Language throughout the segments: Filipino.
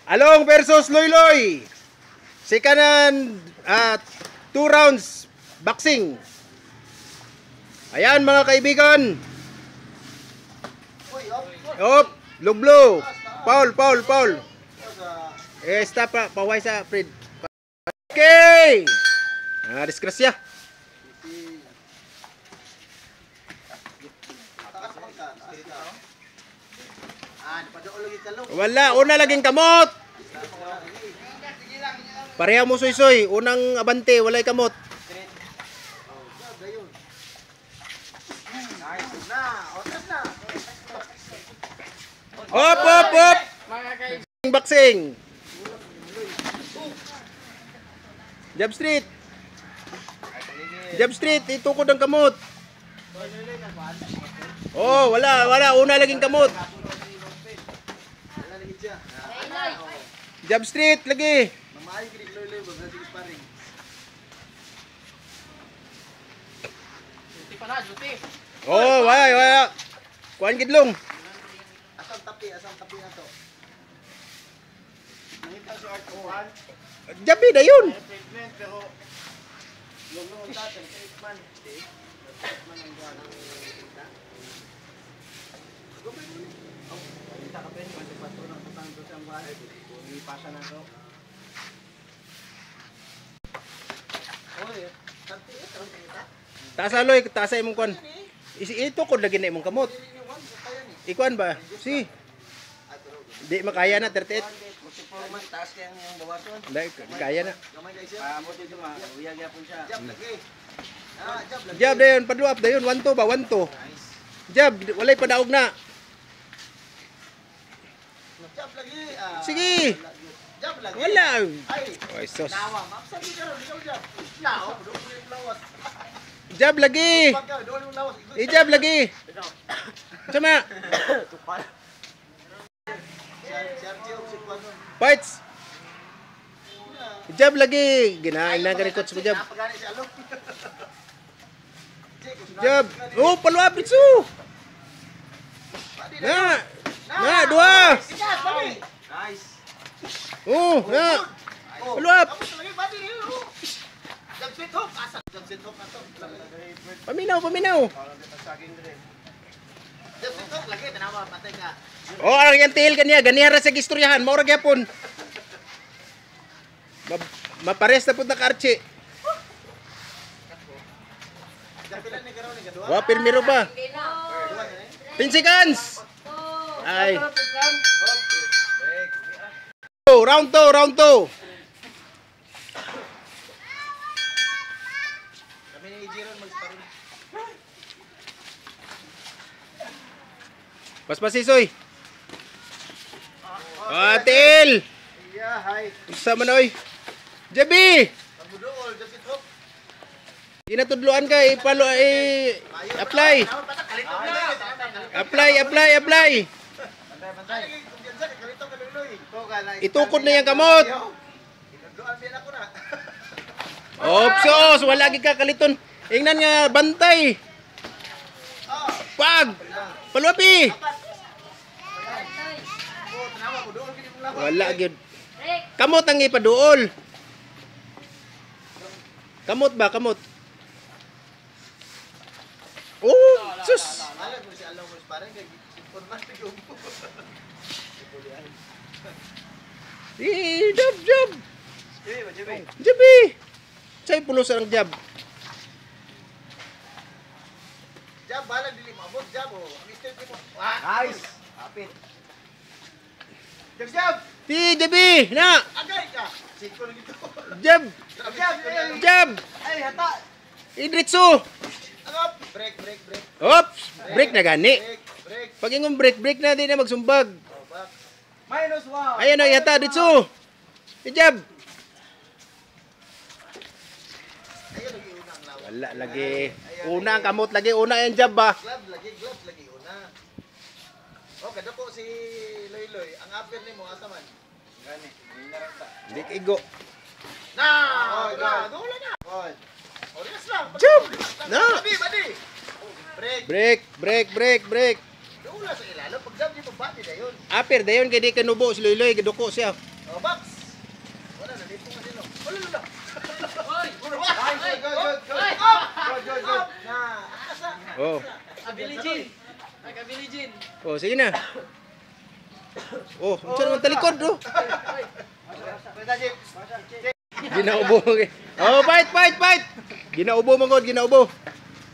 Along versus Loyloy. Second and 2 rounds boxing. Ayan mga kaibigan. Op, lublo. Paul. Stop pa, paway sa Fred. Okay. Disgrasya. Wala, una laging kamot. Pareha mo soy. Unang abante, walay kamot. Hop. Boxing. Jab street, itukod ang kamot. Oh, wala. Una laging kamot. Jab street lagi. Oh, wala. Kuan gidlong. Asam tapi na to. Nakita si Art Ohan. Jabi na yun. Pero yung tatay sa Isman. Isman ang gawa ng kita. Kita ka pen, kasi pato ng tutang to siyang bahay. Ipasa na to. Oy, tapi ito ang kita. Tasaloy, tasay mong kuan. Itukod lagi na imong kamot. Ikuan ba? Si. Di makaya na 38. Performance taas kaya yung bawason. Dai kaya na. Mo dito uyag yapon siya. Jab lagi. Jab lagi. Jab dayon paduap dayon 1-2 ba 1-2. Jab walay padaog na. Jab lagi. Sige. Jab lagi. Wala. Ay. Oy sos. Nawa, mapsabi ka ron jab. Lao, do lawas. Jab lagi. Jab lagi. Sama. Tupal. Fights. Jab lagi. Ginain na gani coach mo jab. Jab. Oh, paluap dito. Na, dua. Nice. Oh, na. Paluap. Paminaw. Oh, ang yan tihil kaniya. Ganihara sa gistoryahan. Maura gyapon. Mapares na po na karchi. Wah, pirmiro ba? 10 seconds. Ay. Round 2. Kami ni Jiron mag-sparring. Paspasisoy. Atil. Yeah, hi. Sa manoy. Jabi. Pagbuduol, just it hook. Inatudluan ka apply. Apply. Bantay. Itukod na yung kamot. Inudluan din ako na. Opsos, wala gid ka kaliton. Ingnan nga bantay. Pag. Paluapi. Wala gid. Kamot ang ipaduol. Kamot ba? Oh, sus. Alam mo si Alaw mo parang kay informal yung. Jab. Jabi. Say pulos ang jab. Jab bala dili maabot jab oh. Mister mo. Nice. Hapit. Jab. Jabi, na. Agay ka. Siko lang ito. Jab. Ay hata. Idritso. Agap. Break. Ops, break na gani. Break. Pag ingong break na di na magsumbag. -1. Ayan na yata dito. Jab. Ayun lagi unang lawan. Wala lagi. Una ang kamot lagi. Una yung jab ba? Gloves lagi una. Oh, kada po si Loyloy. Ang upper ni mo asa man? Gani. Hindi kigo. Na! Wala na. Oras lang. Jab. Na. Badi. Break. Break. Duol Mula sa ilalim, pag jump dito, bati na yun. Apir dayon kay di kanubo si Loyloy giduko siya. Oh, box! Wala, nalito nga sino. Wala, wala. Oy! Good, good. Na, asa. Oh. Abilijin! Ay, kabilijin! Oh, sige na. Oh, unsa naman talikod do? Ginaubo. Oh, fight. Ginaubo mangod, ginaubo.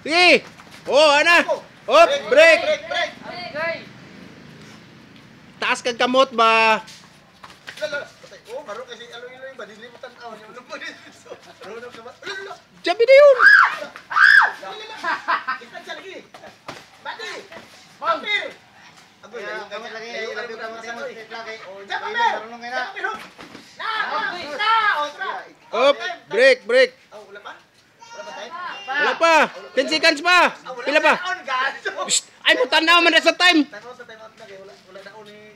Sige. Oh, ana. Hop, break. Break. Gay! Taas kag kamot ba? Lala. Oh, maro kasi alo-ilo yung ba? Dilimutan ako. Yung lumbo dito. Marunong ka ba? Lala. Jabi na yun. Kita siya lagi. Bati. Pampir. Agoy, Kamot lagi, ilapit kamot lagi. Diyan, Pampir. Pampir, ho. Na. Otra. Hop, break. Oh, wala pa? Wala pa tayo? Wala pa. 10 seconds pa. Pila pa? On, guys. Psst, ay mo tanaw man na sa time. Time out na kayo. Wala daon ni